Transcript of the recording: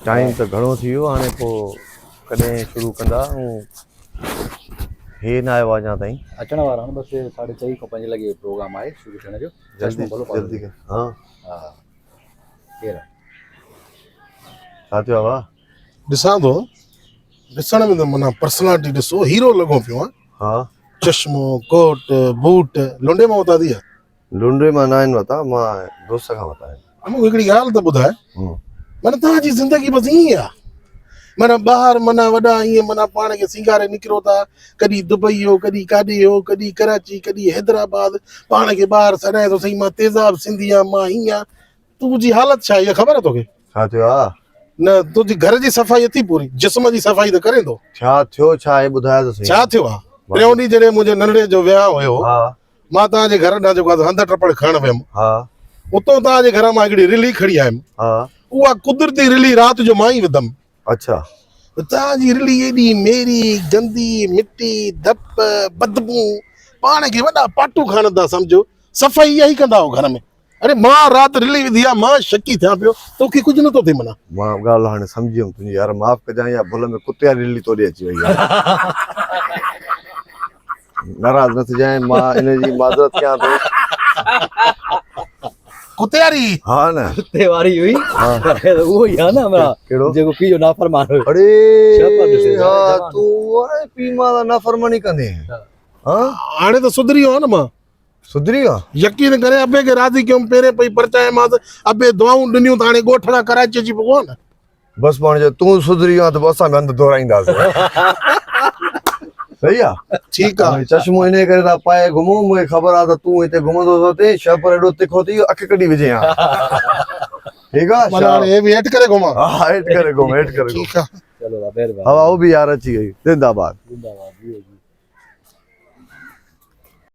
Time तो घणो थी वियो हाणे पोइ कॾहिं शुरू कंदा हे न आयो अञा ताईं अचण वारा आहिनि बसि 4:30 खां 5 लॻे प्रोग्राम आहे शुरू थियण जो जल्दी जल्दी हाँ हा केरु छा थियो आहे वाह ॾिसां थो ॾिसण में त माना पर्सनालिटी ॾिसो हीरो लॻो पियो आहे हाँ चश्मो कोट बूट लुंडे मां वरिता थी लुंडे मां न आहिनि वरिता मां दोस्त खां वरिता आहिनि मूंखे हिकिड़ी ॻाल्हि त ॿुधाए माना तव्हांजी ज़िंदगी बसि ईअं आहे माना ॿाहिरि माना वॾा ईअं माना पाण खे सिंगारे निकिरो था कॾहिं दुबई हो कॾहिं काॾे हो कॾहिं कराची कॾहिं हैदराबाद पाण खे ॿाहिरि सॾाए थो सही मां तेज़ाब सिंधी आहियां मां हीअं तुंहिंजी हालत छा आहे इहा ख़बर आहे तोखे छा थियो आहे न तुंहिंजी घर जी सफ़ाई अथई पूरी जिस्म जी सफ़ाई त करे थो छा थियो छा आहे ॿुधायो त सही छा थियो आहे टियों ॾींहुं जॾहिं मुंहिंजे नंढड़े जो विहांउ हुयो हा मां तव्हांजे घर ॾांहुं जेको आहे हंध टपड़ खणण वियुमि हा उतो तव्हांजे घर मां हिकिड़ी रिली खणी आयुमि हा उहा कुदरती रिली राति जो मां ई विधमि अच्छा तव्हांजी रिली एॾी मेरी गंदी मिटी धप बदबू पाण खे वॾा पाटू खणंदा सम्झो सफ़ाई इहा ई कंदा घर में अरे मां राति रिली विधी आहे मां शकी थियां पियो तोखे कुझु नथो थिए माना मां ॻाल्हि हाणे सम्झी वियुमि तुंहिंजी यार माफ़ कजांइ या भुल में कुते वारी रिली तोड़े अची वई आहे नाराज़ न थिजांइ मां इनजी माज़रत कयां थो कुते वारी हा न कुते वारी हुई पर उहो ई आहे न कहिड़ो जेको पीउ जो नाफ़रमान हुयो अरे शाबाश ॾिसे, हा जवान। तूं हाणे पीउ मां त नाफ़रमानी कंदे हा हाणे त सुधरी वियो आहे न मां सुधरी वियो यकीन करे अबे खे राज़ी कयुमि पहिरें पई परचायोमांसि अबे दुआऊं ॾिनियूं त हाणे ॻोठड़ा कराची अची पियो आहे न बस पाण जो तूं सुधरी वियो आहे त पोइ असां बि हंधि दोहराईंदासीं सही आहे ठीकु आहे चश्मो इन करे था पाए घुमूं मूंखे ख़बर आहे त तूं हिते घुमंदो थो थिए शहर एॾो तिखो थी वियो अखि कढी विझे हा ठीकु आहे माना हाणे हे बि हेठि करे घुमां हा हेठि करे घुम हेठि करे घुम ठीकु आहे चलो महिरबानी हवा वो भी यार अच्छी गई जिंदाबाद जिंदाबाद